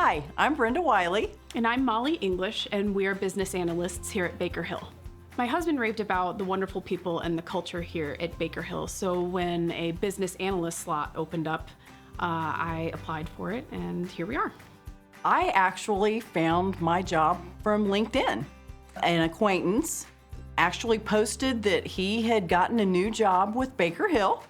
Hi, I'm Brenda Wiley. And I'm Molly English, and we are business analysts here at Baker Hill. My husband raved about the wonderful people and the culture here at Baker Hill, so when a business analyst slot opened up, I applied for it, and here we are. I actually found my job from LinkedIn. An acquaintance actually posted that he had gotten a new job with Baker Hill,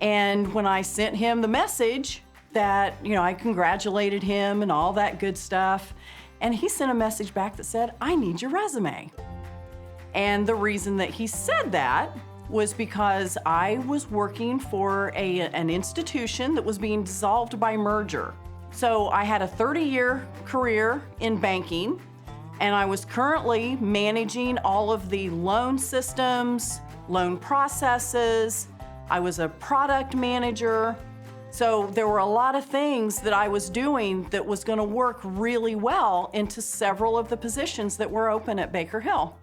and when I sent him the message that, I congratulated him and all that good stuff, and he sent a message back that said, I need your resume. And the reason that he said that was because I was working for an institution that was being dissolved by merger. So I had a 30-year career in banking, and I was currently managing all of the loan systems, loan processes. I was a product manager. So there were a lot of things that I was doing that was going to work really well into several of the positions that were open at Baker Hill.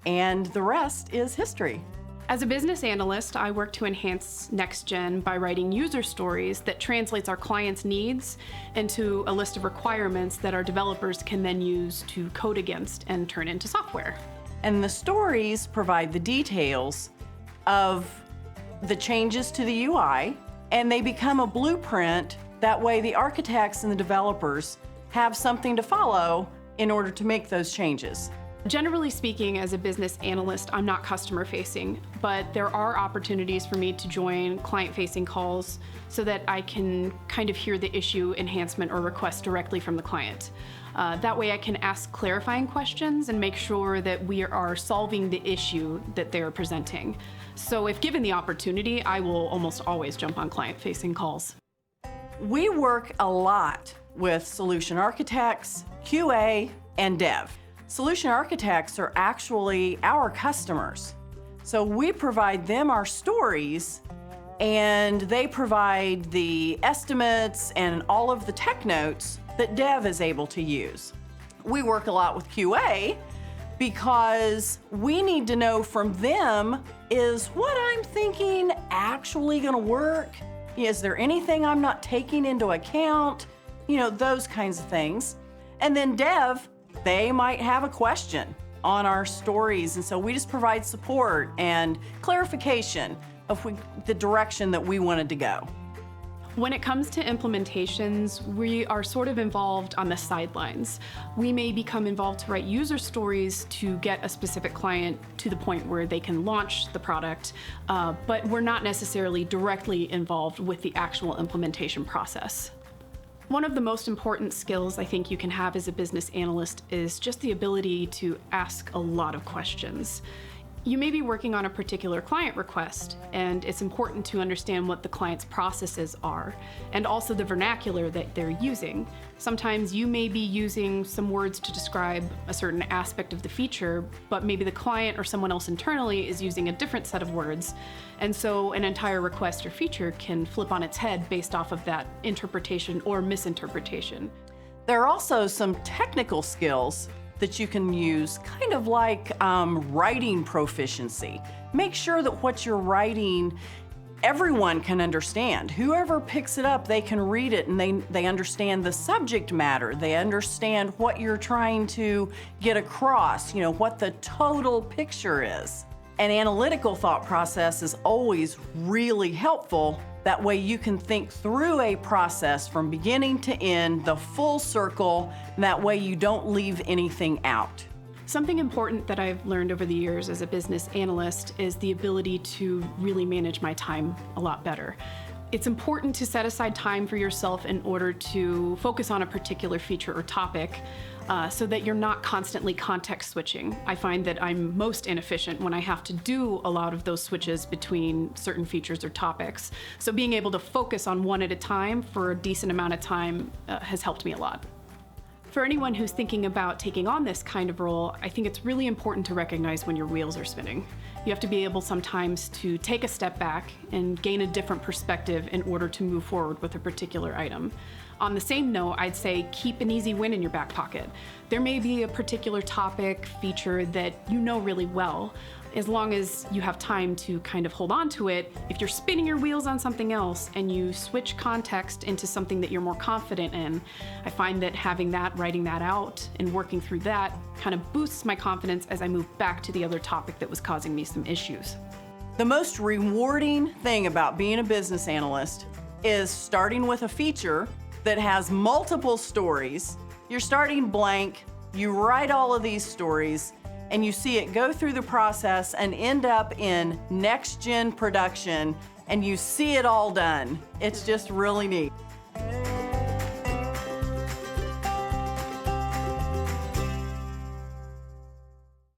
And the rest is history. As a business analyst, I work to enhance NextGen by writing user stories that translates our clients' needs into a list of requirements that our developers can then use to code against and turn into software. And the stories provide the details of the changes to the UI, and they become a blueprint. That way the architects and the developers have something to follow in order to make those changes. Generally speaking, as a business analyst, I'm not customer facing, but there are opportunities for me to join client-facing calls so that I can kind of hear the issue, enhancement, or request directly from the client. That way I can ask clarifying questions and make sure that we are solving the issue that they're presenting. So if given the opportunity, I will almost always jump on client-facing calls. We work a lot with solution architects, QA, and dev. Solution architects are actually our customers. So we provide them our stories, and they provide the estimates and all of the tech notes that dev is able to use. We work a lot with QA because we need to know from them, is what I'm thinking actually gonna work? Is there anything I'm not taking into account? Those kinds of things. And then dev, they might have a question on our stories, and so we just provide support and clarification of the direction that we wanted to go. When it comes to implementations, we are sort of involved on the sidelines. We may become involved to write user stories to get a specific client to the point where they can launch the product, but we're not necessarily directly involved with the actual implementation process. One of the most important skills I think you can have as a business analyst is just the ability to ask a lot of questions. You may be working on a particular client request, and it's important to understand what the client's processes are, and also the vernacular that they're using. Sometimes you may be using some words to describe a certain aspect of the feature, but maybe the client or someone else internally is using a different set of words, and so an entire request or feature can flip on its head based off of that interpretation or misinterpretation. There are also some technical skills that you can use, kind of like writing proficiency. Make sure that what you're writing, everyone can understand. Whoever picks it up, they can read it, and they understand the subject matter. They understand what you're trying to get across, what the total picture is. An analytical thought process is always really helpful. That way you can think through a process from beginning to end, the full circle, and that way you don't leave anything out. Something important that I've learned over the years as a business analyst is the ability to really manage my time a lot better. It's important to set aside time for yourself in order to focus on a particular feature or topic so that you're not constantly context switching. I find that I'm most inefficient when I have to do a lot of those switches between certain features or topics. So being able to focus on one at a time for a decent amount of time has helped me a lot. For anyone who's thinking about taking on this kind of role, I think it's really important to recognize when your wheels are spinning. You have to be able sometimes to take a step back and gain a different perspective in order to move forward with a particular item. On the same note, I'd say keep an easy win in your back pocket. There may be a particular topic, feature that you know really well, as long as you have time to kind of hold on to it, if you're spinning your wheels on something else and you switch context into something that you're more confident in, I find that having that, writing that out, and working through that kind of boosts my confidence as I move back to the other topic that was causing me some issues. The most rewarding thing about being a business analyst is starting with a feature that has multiple stories. You're starting blank, you write all of these stories, and you see it go through the process and end up in next-gen production, and you see it all done. It's just really neat.